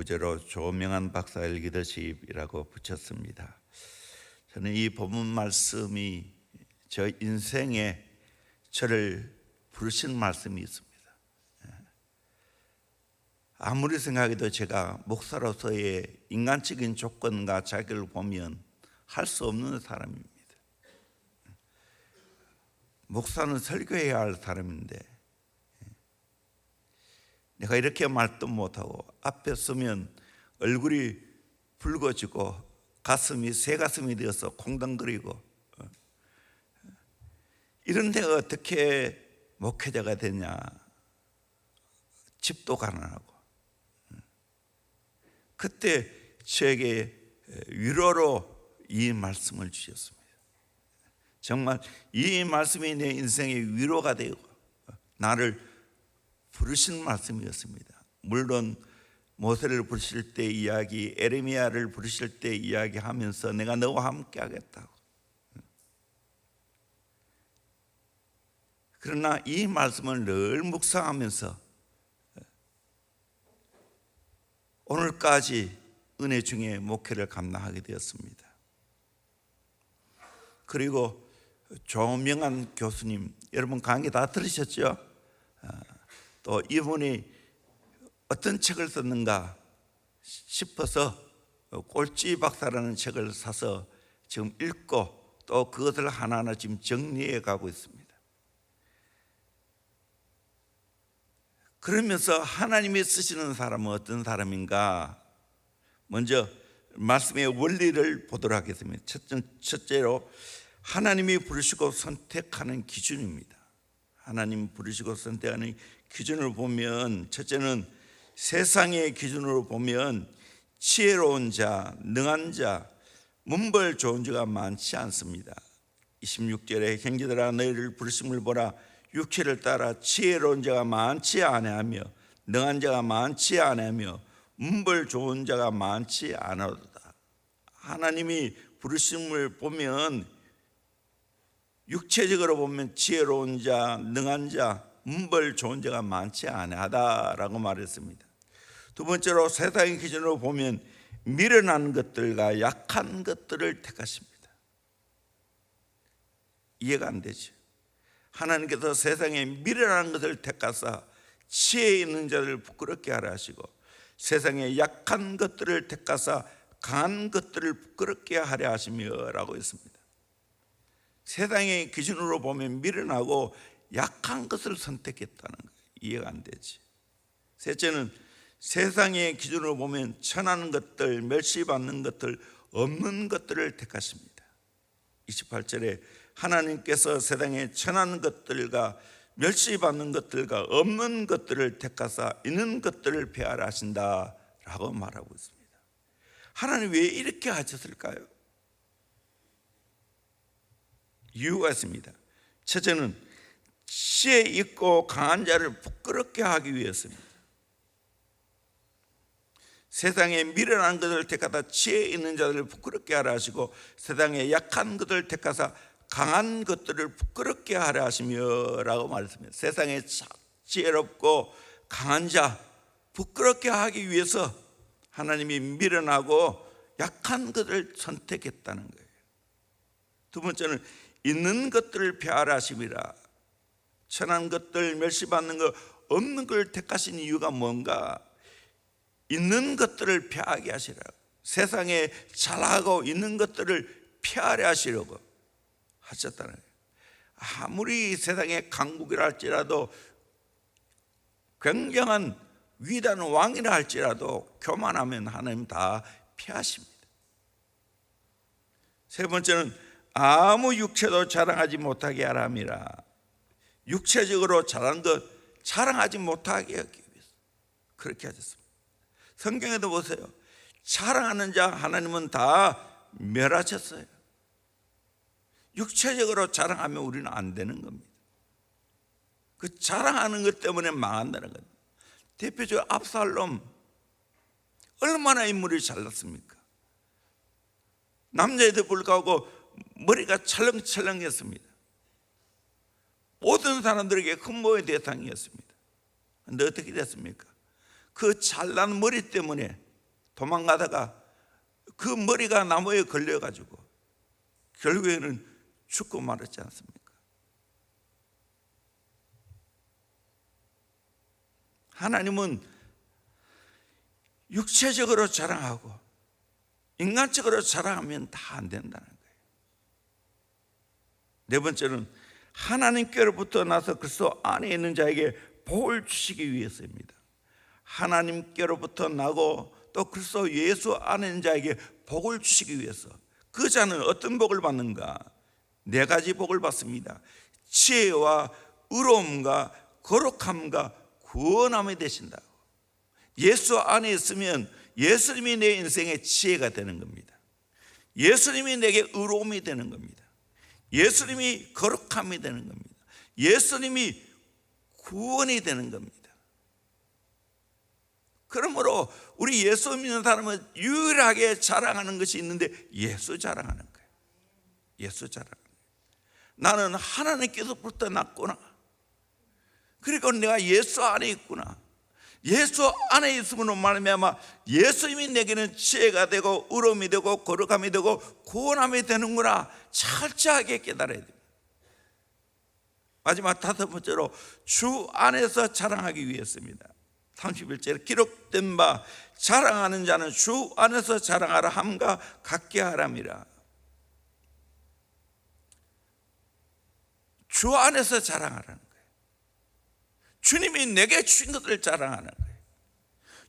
부제로 조명한 박사의 리더십이라고 붙였습니다. 저는 이 본문 말씀이 저 인생에 저를 부르신 말씀이 있습니다. 아무리 생각해도 제가 목사로서의 인간적인 조건과 자격을 보면 할 수 없는 사람입니다. 목사는 설교해야 할 사람인데 내가 이렇게 말도 못하고 앞에 서면 얼굴이 붉어지고 가슴이 새 가슴이 되어서 콩당거리고 이런데 어떻게 목회자가 되냐. 집도 가난하고. 그때 저에게 위로로 이 말씀을 주셨습니다. 정말 이 말씀이 내 인생의 위로가 되고 나를 부르신 말씀이었습니다. 물론 모세를 부르실 때 이야기, 에레미야를 부르실 때 이야기하면서 내가 너와 함께 하겠다고. 그러나 이 말씀을 늘 묵상하면서 오늘까지 은혜 중에 목회를 감당하게 되었습니다. 그리고 조명한 교수님, 여러분 강의 다 들으셨죠? 또 이분이 어떤 책을 썼는가 싶어서 꼴찌 박사라는 책을 사서 지금 읽고 또 그것을 하나하나 지금 정리해 가고 있습니다. 그러면서 하나님이 쓰시는 사람은 어떤 사람인가? 먼저 말씀의 원리를 보도록 하겠습니다. 첫째로 하나님이 부르시고 선택하는 기준입니다. 하나님 부르시고 선택하는 기준을 보면 첫째는 세상의 기준으로 보면 지혜로운 자, 능한 자, 문벌 좋은 자가 많지 않습니다. 26절에 형제들아 너희를 부르심을 보라. 육체를 따라 지혜로운 자가 많지 아니하며 능한 자가 많지 아니하며 문벌 좋은 자가 많지 않아도다. 하나님이 부르심을 보면 육체적으로 보면 지혜로운 자, 능한 자, 문벌 좋은 자가 많지 아니하다라고 말했습니다. 두 번째로 세상의 기준으로 보면 미련한 것들과 약한 것들을 택하십니다. 이해가 안 되죠. 하나님께서 세상에 미련한 것을 택하사 지혜 있는 자를 부끄럽게 하라 하시고 세상에 약한 것들을 택하사 강한 것들을 부끄럽게 하려 하시며 라고 했습니다. 세상의 기준으로 보면 미련하고 약한 것을 선택했다는 거예요. 이해가 안 되지. 셋째는 세상의 기준으로 보면 천한 것들, 멸시받는 것들, 없는 것들을 택하십니다. 28절에 하나님께서 세상에 천한 것들과 멸시받는 것들과 없는 것들을 택하사 있는 것들을 폐하라 하신다라고 말하고 있습니다. 하나님 왜 이렇게 하셨을까요? 이유가 있습니다. 첫째는 지혜 있고 강한 자를 부끄럽게 하기 위해서입니다. 세상에 미련한 것을 택하사 지혜 있는 자들을 부끄럽게 하라 하시고 세상에 약한 것을 택하사 강한 것들을 부끄럽게 하라 하시며 라고 말했습니다. 세상에 지혜롭고 강한 자 부끄럽게 하기 위해서 하나님이 미련하고 약한 것을 선택했다는 거예요. 두 번째는 있는 것들을 폐하라 하심이라. 천한 것들, 멸시받는 것, 없는 걸 택하신 이유가 뭔가? 있는 것들을 폐하게 하시라고. 세상에 잘하고 있는 것들을 폐하려 하시려고 하셨다는 거예요. 아무리 세상에 강국이라 할지라도 굉장한 위대한 왕이라 할지라도 교만하면 하나님 다 피하십니다. 세 번째는 아무 육체도 자랑하지 못하게 하라 함이라. 육체적으로 잘한 것 자랑하지 못하게 하기 위해서 그렇게 하셨습니다. 성경에도 보세요. 자랑하는 자 하나님은 다 멸하셨어요. 육체적으로 자랑하면 우리는 안 되는 겁니다. 그 자랑하는 것 때문에 망한다는 겁니다. 대표적으로 압살롬 얼마나 인물이 잘났습니까? 남자에도 불구하고 머리가 철렁철렁했습니다. 모든 사람들에게 흠모의 대상이었습니다. 그런데 어떻게 됐습니까? 그 잘난 머리 때문에 도망가다가 그 머리가 나무에 걸려가지고 결국에는 죽고 말았지 않습니까? 하나님은 육체적으로 자랑하고 인간적으로 자랑하면 다 안 된다는 거예요. 네 번째는 하나님께로부터 나서 그리스도 안에 있는 자에게 복을 주시기 위해서입니다. 하나님께로부터 나고 또 그리스도 예수 안에 있는 자에게 복을 주시기 위해서. 그 자는 어떤 복을 받는가? 네 가지 복을 받습니다. 지혜와 의로움과 거룩함과 구원함이 되신다고. 예수 안에 있으면 예수님이 내 인생의 지혜가 되는 겁니다. 예수님이 내게 의로움이 되는 겁니다. 예수님이 거룩함이 되는 겁니다. 예수님이 구원이 되는 겁니다. 그러므로 우리 예수 믿는 사람은 유일하게 자랑하는 것이 있는데 예수 자랑하는 거예요. 예수 자랑하는 거예요. 나는 하나님께서부터 났구나. 그리고 내가 예수 안에 있구나. 예수 안에 있으므로 말미암아 예수님이 내게는 지혜가 되고 의로움이 되고 거룩함이 되고 구원함이 되는구나. 철저하게 깨달아야 됩니다. 마지막 다섯 번째로 주 안에서 자랑하기 위해서입니다. 31절에 기록된 바 자랑하는 자는 주 안에서 자랑하라 함과 같게 하람이라. 주 안에서 자랑하라는 거예요. 주님이 내게 주신 것을 자랑하는 거예요.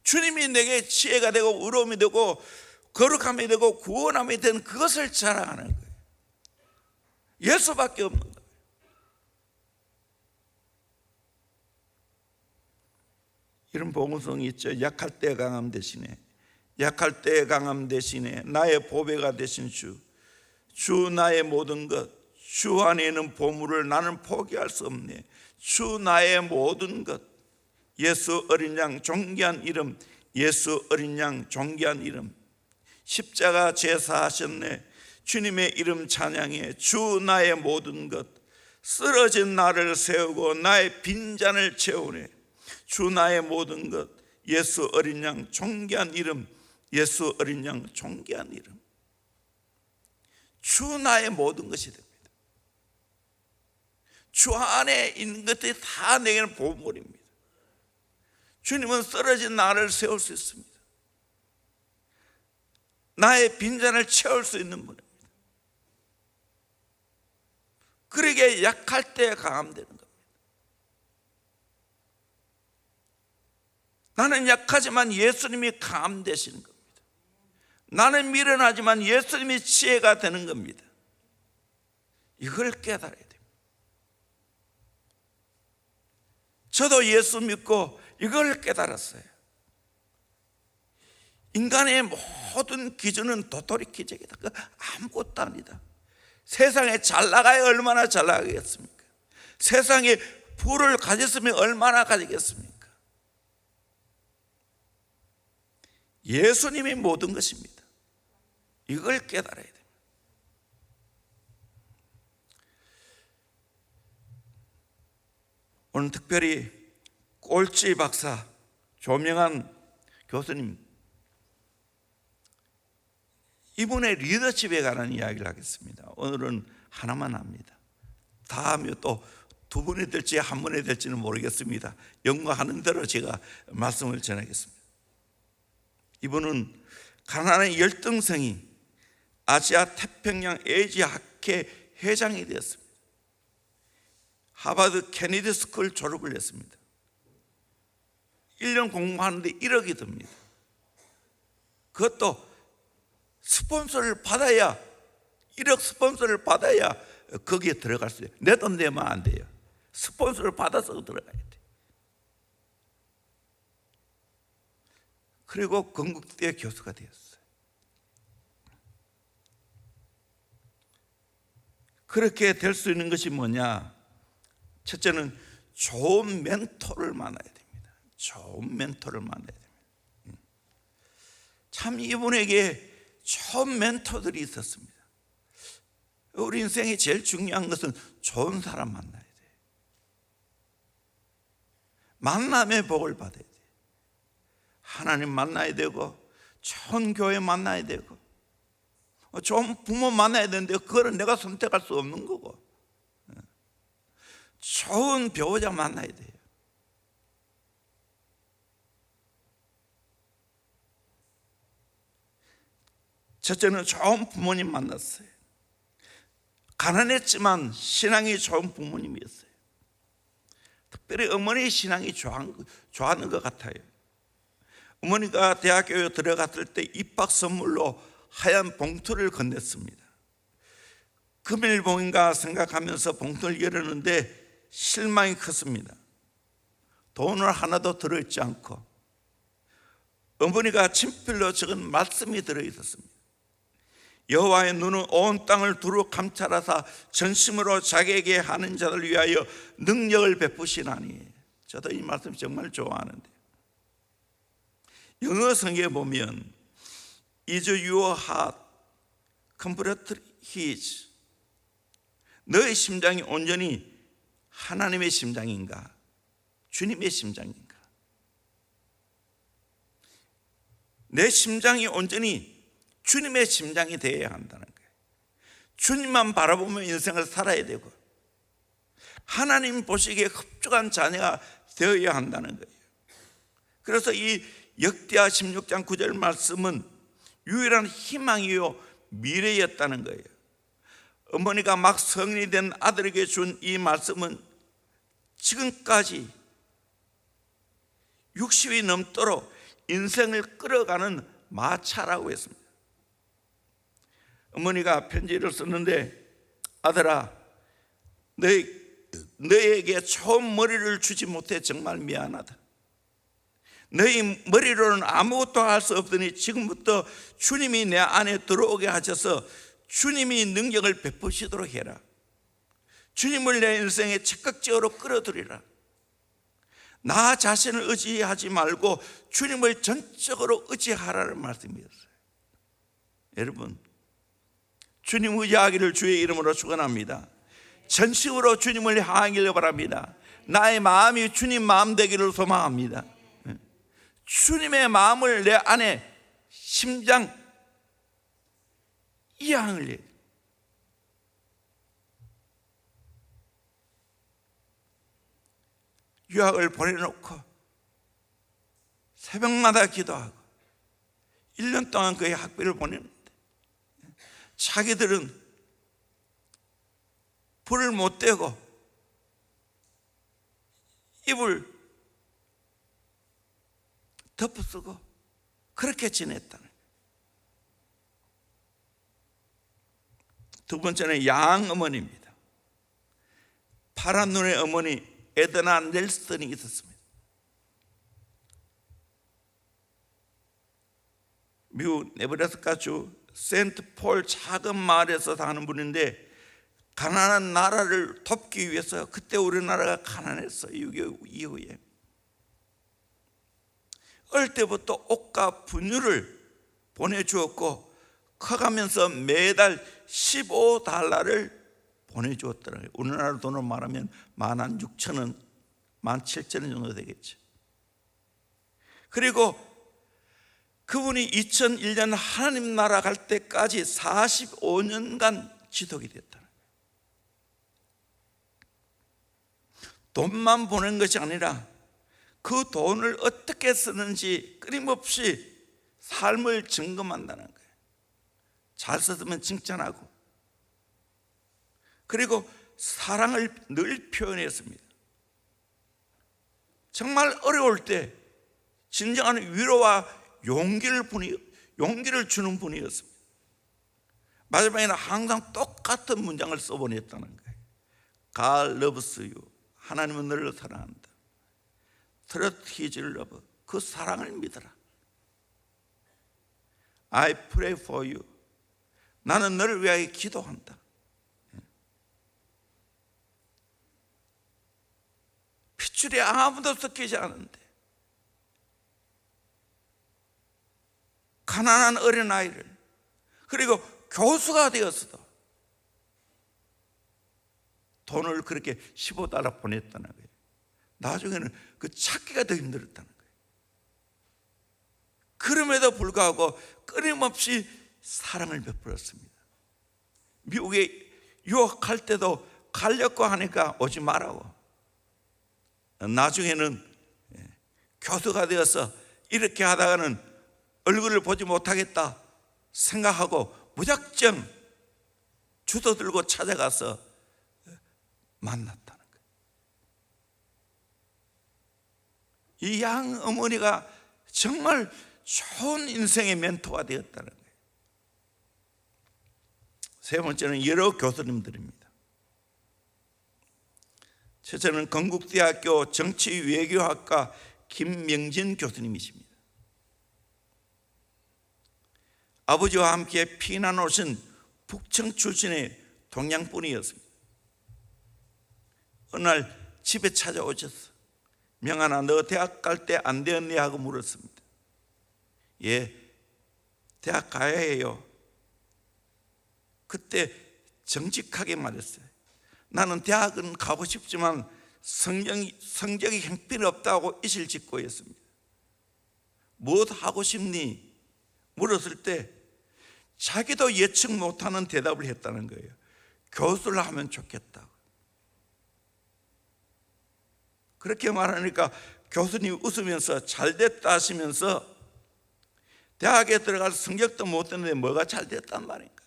주님이 내게 지혜가 되고 의로움이 되고 거룩함이 되고 구원함이 된 그것을 자랑하는 거예요. 예수밖에 없는 거예요. 이런 복음성이 있죠. 약할 때 강함 대신에, 약할 때 강함 대신에 나의 보배가 되신 주, 주 나의 모든 것, 주 안에 있는 보물을 나는 포기할 수 없네. 주 나의 모든 것. 예수 어린 양 존귀한 이름, 예수 어린 양 존귀한 이름. 십자가 제사하셨네. 주님의 이름 찬양해. 주 나의 모든 것. 쓰러진 나를 세우고 나의 빈잔을 채우네. 주 나의 모든 것. 예수 어린 양 존귀한 이름, 예수 어린 양 존귀한 이름. 주 나의 모든 것이 됩니다. 주 안에 있는 것들이 다 내게는 보물입니다. 주님은 쓰러진 나를 세울 수 있습니다. 나의 빈잔을 채울 수 있는 분입니다. 그러기에 약할 때 강함되는 겁니다. 나는 약하지만 예수님이 강함되시는 겁니다. 나는 미련하지만 예수님이 지혜가 되는 겁니다. 이걸 깨달아야 됩니다. 저도 예수 믿고 이걸 깨달았어요. 인간의 모든 기준은 도토리 기적이다. 아무것도 아니다. 세상에 잘 나가야 얼마나 잘 나가겠습니까? 세상에 부를 가졌으면 얼마나 가지겠습니까? 예수님이 모든 것입니다. 이걸 깨달아야 됩니다. 오늘 특별히 꼴찌 박사, 조명한 교수님, 이분의 리더십에 관한 이야기를 하겠습니다. 오늘은 하나만 합니다. 다음에 또 두 분이 될지 한 분이 될지는 모르겠습니다. 연구하는 대로 제가 말씀을 전하겠습니다. 이분은 가나안의 열등성이 아시아 태평양 에이지 학회 회장이 되었습니다. 하버드 케네디 스쿨 졸업을 했습니다. 1년 공부하는데 1억이 듭니다. 그것도 스폰서를 받아야, 1억 스폰서를 받아야 거기에 들어갈 수 있어요. 내 돈 내면 안 돼요. 스폰서를 받아서 들어가야 돼요. 그리고 건국대 교수가 되었어요. 그렇게 될 수 있는 것이 뭐냐? 첫째는 좋은 멘토를 만나야 됩니다. 좋은 멘토를 만나야 됩니다. 참 이분에게 좋은 멘토들이 있었습니다. 우리 인생에 제일 중요한 것은 좋은 사람 만나야 돼요. 만남의 복을 받아야 돼요. 하나님 만나야 되고 좋은 교회 만나야 되고 좋은 부모 만나야 되는데 그거는 내가 선택할 수 없는 거고, 좋은 배우자 만나야 돼요. 첫째는 좋은 부모님 만났어요. 가난했지만 신앙이 좋은 부모님이었어요. 특별히 어머니 신앙이 좋아하는 것 같아요. 어머니가 대학교에 들어갔을 때 입학 선물로 하얀 봉투를 건넸습니다. 금일봉인가 생각하면서 봉투를 열었는데 실망이 컸습니다. 돈을 하나도 들어있지 않고 어머니가 친필로 적은 말씀이 들어있었습니다. 여호와의 눈은 온 땅을 두루 감찰하사 전심으로 자기에게 하는 자를 위하여 능력을 베푸시나니. 저도 이 말씀 정말 좋아하는데, 영어 성경에 보면 Is your heart completely his? 너의 심장이 온전히 하나님의 심장인가, 주님의 심장인가? 내 심장이 온전히 주님의 심장이 되어야 한다는 거예요. 주님만 바라보며 인생을 살아야 되고 하나님 보시기에 흡족한 자녀가 되어야 한다는 거예요. 그래서 이 역대하 16장 9절 말씀은 유일한 희망이요 미래였다는 거예요. 어머니가 막 성인이 된 아들에게 준 이 말씀은 지금까지 60이 넘도록 인생을 끌어가는 마차라고 했습니다. 어머니가 편지를 썼는데, 아들아, 너에게 좋은 머리를 주지 못해 정말 미안하다. 너희 머리로는 아무것도 할 수 없더니 지금부터 주님이 내 안에 들어오게 하셔서 주님이 능력을 베푸시도록 해라. 주님을 내 인생에 적극적으로 끌어들이라. 나 자신을 의지하지 말고 주님을 전적으로 의지하라는 말씀이었어요. 여러분, 주님 의지하기를 주의 이름으로 축원합니다. 전심으로 주님을 향하기를 바랍니다. 나의 마음이 주님 마음 되기를 소망합니다. 주님의 마음을 내 안에 심장 이양을 해요. 유학을 보내놓고 새벽마다 기도하고 1년 동안 그의 학비를 보냈는데 자기들은 불을 못 떼고 이불 덮어쓰고 그렇게 지냈다는 거예요. 두 번째는 양 어머니입니다. 파란 눈의 어머니 에드나 넬슨이 있었습니다. 미국 네브라스카주 센트폴 작은 마을에서 사는 분인데, 가난한 나라를 돕기 위해서, 그때 우리나라가 가난했어요. 6.25 이후에 어릴 때부터 옷과 분유를 보내주었고 커가면서 매달 15달러를 보내주었더라고요. 우리나라 돈으로 말하면 16,000원, 17,000원 정도 되겠죠. 그리고 그분이 2001년 하나님 나라 갈 때까지 45년간 지독이 됐다는 거예요. 돈만 보낸 것이 아니라 그 돈을 어떻게 쓰는지 끊임없이 삶을 점검한다는 거예요. 잘 썼으면 칭찬하고, 그리고 사랑을 늘 표현했습니다. 정말 어려울 때 진정한 위로와 용기를 주는 분이었습니다. 마지막에는 항상 똑같은 문장을 써보냈다는 거예요. God loves you. 하나님은 너를 사랑한다. Trust His love. 그 사랑을 믿어라. I pray for you. 나는 너를 위하여 기도한다. 핏줄에 아무도 섞이지 않은데 가난한 어린아이를, 그리고 교수가 되었어도 돈을 그렇게 15달러 보냈다는 거예요. 나중에는 그 찾기가 더 힘들었다는 거예요. 그럼에도 불구하고 끊임없이 사랑을 베풀었습니다. 미국에 유학할 때도 가려고 하니까 오지 말라고. 나중에는 교수가 되어서 이렇게 하다가는 얼굴을 보지 못하겠다 생각하고 무작정 주도 들고 찾아가서 만났다는 거예요. 이 양 어머니가 정말 좋은 인생의 멘토가 되었다는 거예요. 세 번째는 여러 교수님들입니다. 첫째는 건국대학교 정치외교학과 김명진 교수님이십니다. 아버지와 함께 피난 오신 북청 출신의 동양분이었습니다. 어느 날 집에 찾아오셨어. 명한아, 너 대학 갈 때 안 되었니? 하고 물었습니다. 예, 대학 가야 해요. 그때 정직하게 말했어요. 나는 대학은 가고 싶지만 성적이 형편없다고 이실 짓고 있습니다. 무엇 하고 싶니? 물었을 때 자기도 예측 못하는 대답을 했다는 거예요. 교수를 하면 좋겠다고. 그렇게 말하니까 교수님이 웃으면서 잘됐다 하시면서 대학에 들어가서 성적도 못 듣는데 뭐가 잘됐단 말인가.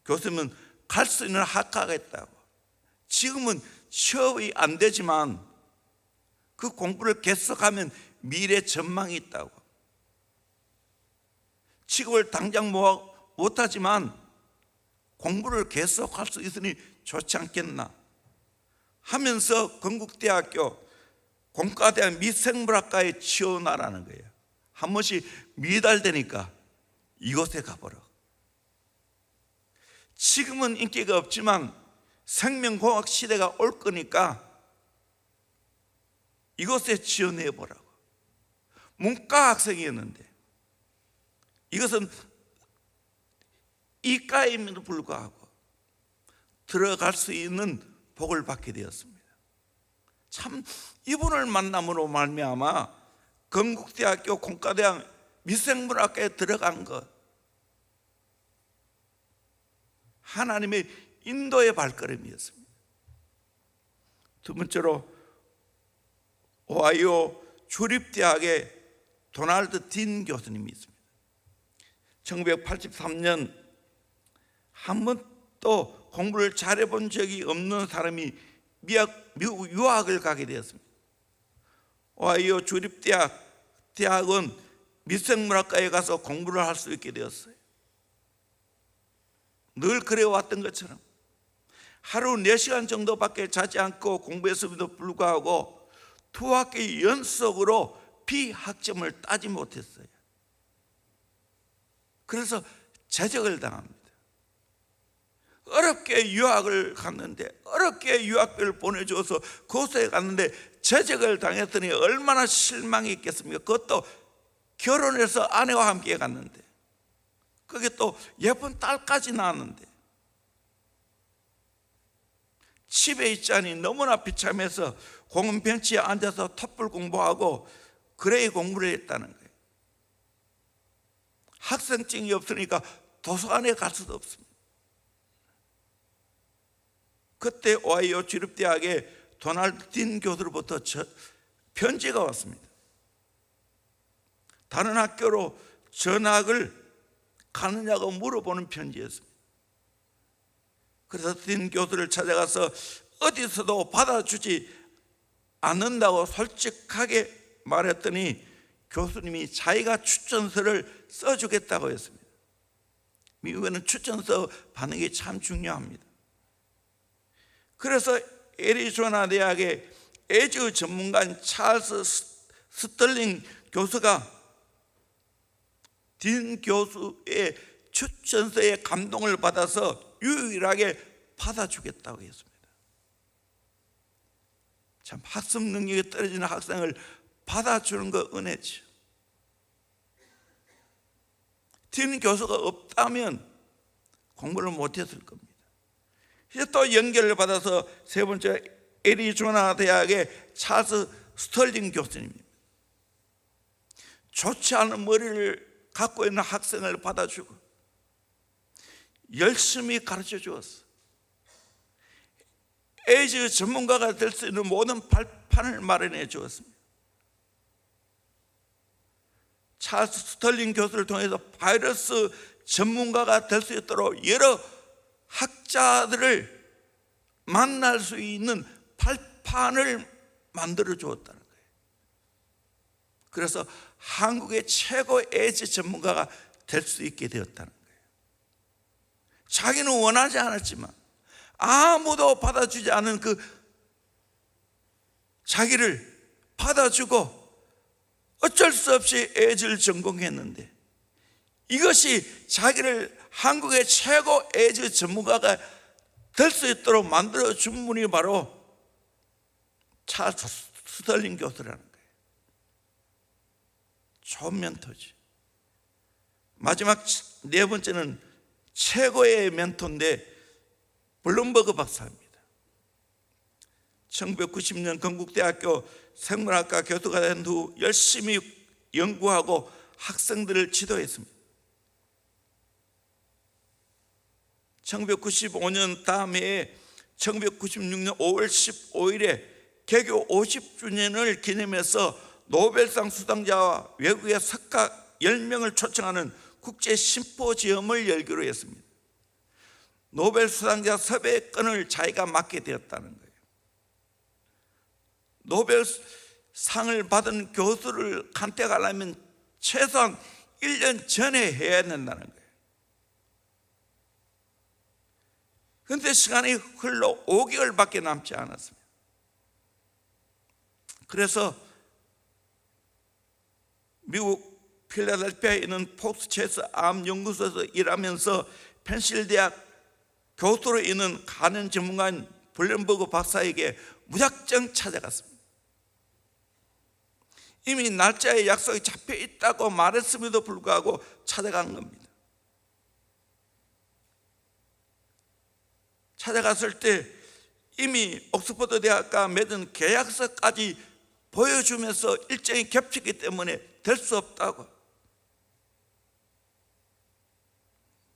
교수님은 갈 수 있는 학과가 있다고. 지금은 취업이 안 되지만 그 공부를 계속하면 미래 전망이 있다고. 취업을 당장 못하지만 공부를 계속할 수 있으니 좋지 않겠나 하면서 건국대학교 공과대학 미생물학과에 지원하라는 거예요. 한 번씩 미달되니까 이곳에 가보라. 지금은 인기가 없지만 생명공학 시대가 올 거니까 이곳에 지원해 보라고. 문과 학생이었는데 이것은 이과임에도 불구하고 들어갈 수 있는 복을 받게 되었습니다. 참 이분을 만남으로 말미암아 건국대학교 공과대학 미생물학과에 들어간 것, 하나님의 인도의 발걸음이었습니다. 두 번째로 오하이오 주립대학의 도널드 딘 교수님이 있습니다. 1983년 한 번도 공부를 잘해본 적이 없는 사람이 미국 유학을 가게 되었습니다. 오하이오 주립대학은 미생물학과에 가서 공부를 할 수 있게 되었어요. 늘 그래왔던 것처럼 하루 4시간 정도밖에 자지 않고 공부했음에도 불구하고 2학기 연속으로 비학점을 따지 못했어요. 그래서 제적을 당합니다. 어렵게 유학을 갔는데, 어렵게 유학비를 보내줘서 고소해 갔는데 제적을 당했더니 얼마나 실망이 있겠습니까? 그것도 결혼해서 아내와 함께 갔는데, 그게 또 예쁜 딸까지 낳았는데 집에 있자니 너무나 비참해서 공원 벤치에 앉아서 톱불 공부하고 그레이 공부를 했다는 거예요. 학생증이 없으니까 도서관에 갈 수도 없습니다. 그때 오하이오 주립대학의 도널드 딘 교수로부터 편지가 왔습니다. 다른 학교로 전학을 가느냐고 물어보는 편지였습니다. 그래서 딘 교수를 찾아가서 어디서도 받아주지 않는다고 솔직하게 말했더니 교수님이 자기가 추천서를 써주겠다고 했습니다. 미국에는 추천서 받는 게 참 중요합니다. 그래서 애리조나 대학의 에즈 전문가인 찰스 스털링 교수가 딘 교수의 추천서에 감동을 받아서 유일하게 받아주겠다고 했습니다. 참 학습 능력이 떨어지는 학생을 받아주는 거 은혜죠. 딘 교수가 없다면 공부를 못했을 겁니다. 이제 또 연결을 받아서 세 번째 애리조나 대학의 찰스 스털링 교수님입니다. 좋지 않은 머리를 갖고 있는 학생을 받아주고 열심히 가르쳐 주었어. 에이즈 전문가가 될 수 있는 모든 발판을 마련해 주었습니다. 찰스 스털링 교수를 통해서 바이러스 전문가가 될 수 있도록 여러 학자들을 만날 수 있는 발판을 만들어 주었다는 거예요. 그래서 한국의 최고 에이즈 전문가가 될 수 있게 되었다는 거예요. 자기는 원하지 않았지만 아무도 받아주지 않은 그 자기를 받아주고 어쩔 수 없이 에이즈를 전공했는데, 이것이 자기를 한국의 최고 에이즈 전문가가 될 수 있도록 만들어준 분이 바로 찰스 스털링 교수라는 거예요. 좋은 멘토지. 마지막 네 번째는 최고의 멘토인데 블룸버그 박사입니다. 1990년 건국대학교 생물학과 교수가 된 후 열심히 연구하고 학생들을 지도했습니다. 1995년 다음 해에 1996년 5월 15일에 개교 50주년을 기념해서 노벨상 수상자와 외국의 석가 10명을 초청하는 국제 심포지엄을 열기로 했습니다. 노벨 수상자 섭외권을 자기가 맡게 되었다는 거예요. 노벨상을 받은 교수를 간택하려면 최소한 1년 전에 해야 된다는 거예요. 그런데 시간이 흘러 5개월밖에 남지 않았습니다. 그래서 미국 필라델피아에 있는 폭스체스 암 연구소에서 일하면서 펜실 대학 교수로 있는 간염 전문가인 블룸버그 박사에게 무작정 찾아갔습니다. 이미 날짜에 약속이 잡혀 있다고 말했음에도 불구하고 찾아간 겁니다. 찾아갔을 때 이미 옥스퍼드 대학과 맺은 계약서까지 보여주면서 일정이 겹치기 때문에 될 수 없다고.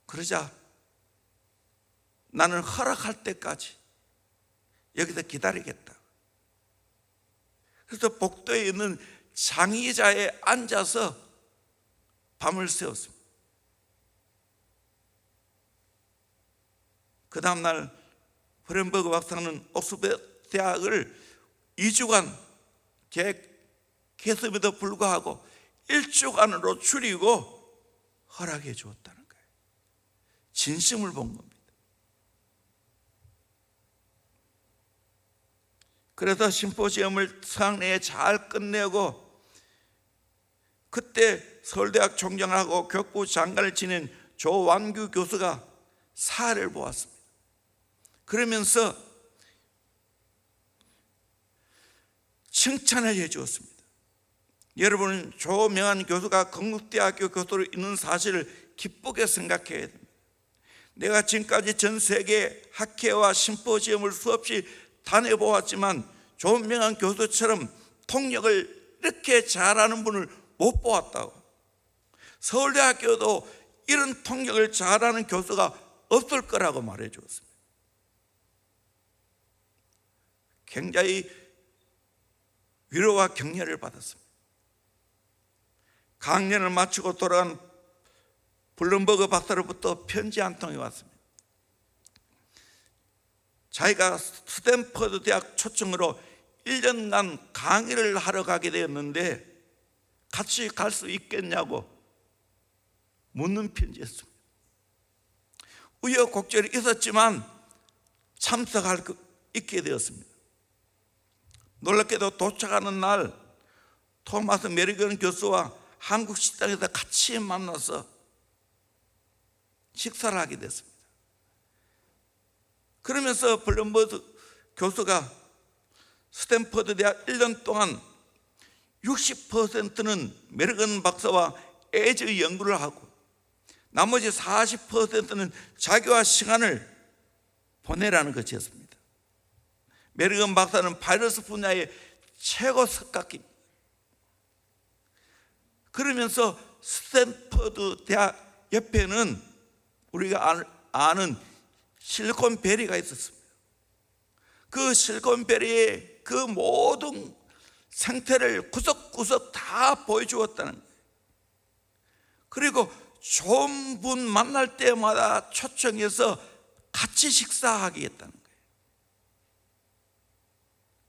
그러자 나는 허락할 때까지 여기서 기다리겠다. 그래서 복도에 있는 장의자에 앉아서 밤을 새웠습니다. 그 다음날 블룸버그 박사는 옥스퍼드 대학을 2주간 계획했음에도 불구하고 1주간으로 줄이고 허락해 주었다는 거예요. 진심을 본 겁니다. 그래서 심포지엄을 성내에 잘 끝내고 그때 서울대학 총장하고 교육부 장관을 지낸 조완규 교수가 사회를 보았습니다. 그러면서 칭찬을 해 주었습니다. 여러분은 조명한 교수가 건국대학교 교수로 있는 사실을 기쁘게 생각해야 됩니다. 내가 지금까지 전 세계 학회와 심포지엄을 수없이 다녀보았지만 조명한 교수처럼 통역을 이렇게 잘하는 분을 못 보았다고. 서울대학교도 이런 통역을 잘하는 교수가 없을 거라고 말해 주었습니다. 굉장히 위로와 격려를 받았습니다. 강연을 마치고 돌아간 블룸버그 박사로부터 편지 한 통이 왔습니다. 자기가 스탠퍼드 대학 초청으로 1년간 강의를 하러 가게 되었는데 같이 갈 수 있겠냐고 묻는 편지였습니다. 우여곡절이 있었지만 참석할 수 있게 되었습니다. 놀랍게도 도착하는 날 토마스 메리건 교수와 한국 식당에서 같이 만나서 식사를 하게 됐습니다. 그러면서 블룸버그 교수가 스탠퍼드 대학 1년 동안 60%는 메리건 박사와 에이즈 연구를 하고 나머지 40%는 자기와 시간을 보내라는 것이었습니다. 메리건 박사는 바이러스 분야의 최고 석학입니다. 그러면서 스탠퍼드 대학 옆에는 우리가 아는 실리콘밸리가 있었습니다. 그 실리콘밸리의 그 모든 생태를 구석구석 다 보여주었다는 거예요. 그리고 좋은 분 만날 때마다 초청해서 같이 식사하겠다는 거예요.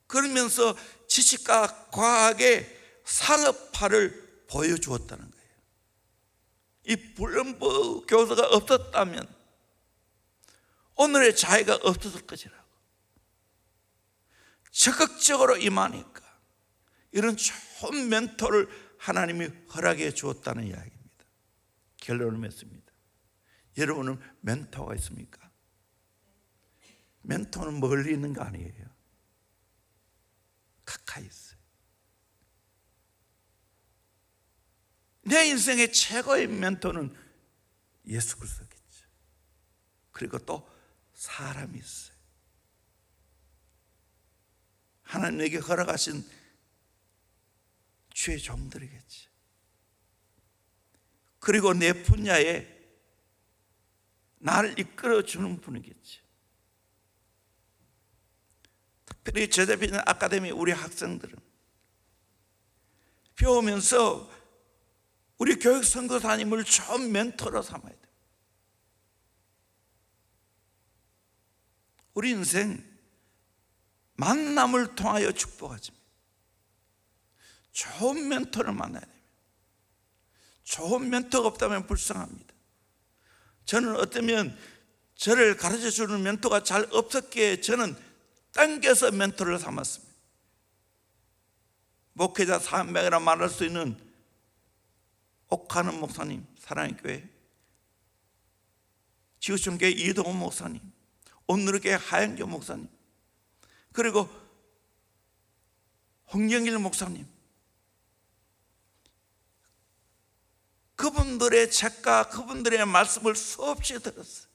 그러면서 지식과 과학의 상업화를 보여주었다는 거예요. 이 블룸버그 교수가 없었다면 오늘의 자유가 없었을 것이라고. 적극적으로 임하니까 이런 좋은 멘토를 하나님이 허락해 주었다는 이야기입니다. 결론을 맺습니다. 여러분은 멘토가 있습니까? 멘토는 멀리 있는 거 아니에요. 가까이 있어요. 내 인생의 최고의 멘토는 예수 그리스도겠죠. 그리고 또 사람이 있어요. 하나님에게 허락하신 주의 종들이겠죠. 그리고 내 분야에 나를 이끌어주는 분이겠죠. 특별히 제자비전 아카데미 우리 학생들은 배우면서 우리 교육 선교사님을 좋은 멘토로 삼아야 돼요. 우리 인생 만남을 통하여 축복하십니다. 좋은 멘토를 만나야 됩니다. 좋은 멘토가 없다면 불쌍합니다. 저는 어쩌면 저를 가르쳐주는 멘토가 잘 없었기에 저는 당겨서 멘토를 삼았습니다. 목회자 300이라 말할 수 있는 옥하는 목사님, 사랑의 교회, 지구촌교회 이동훈 목사님, 온누리교회 하영교 목사님, 그리고 홍영일 목사님, 그분들의 책과 그분들의 말씀을 수없이 들었어요.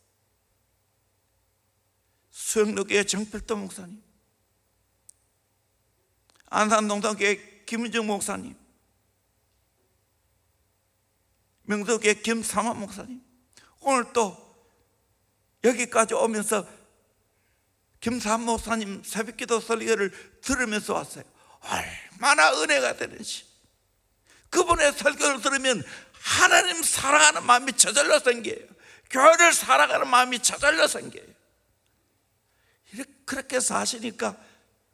수영로교회 정필도 목사님, 안산동산교회 김은정 목사님, 명도교회 김삼환 목사님, 오늘 또 여기까지 오면서 김삼환 목사님 새벽기도 설교를 들으면서 왔어요. 얼마나 은혜가 되는지. 그분의 설교를 들으면 하나님 사랑하는 마음이 저절로 생겨요. 교회를 사랑하는 마음이 저절로 생겨요. 그렇게 사시니까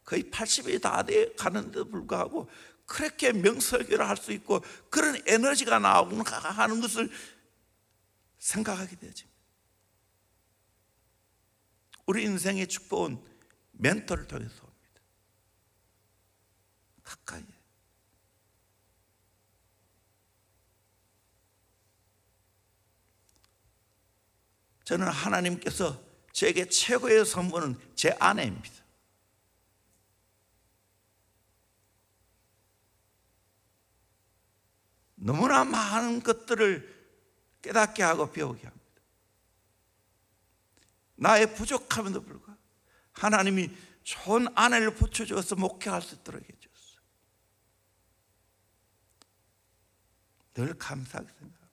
거의 80이 다 돼 가는데도 불구하고 그렇게 명설교를 할 수 있고 그런 에너지가 나오는가 하는 것을 생각하게 되죠. 우리 인생의 축복은 멘토를 통해서 옵니다. 가까이. 저는 하나님께서 제게 최고의 선물은 제 아내입니다. 너무나 많은 것들을 깨닫게 하고 배우게 합니다. 나의 부족함에도 불구하고 하나님이 좋은 아내를 붙여주어서 목회할 수 있도록 해주셨어요. 늘 감사하게 생각합니다.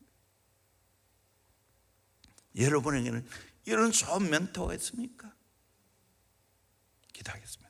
여러분에게는 이런 좋은 멘토가 있습니까? 기도하겠습니다.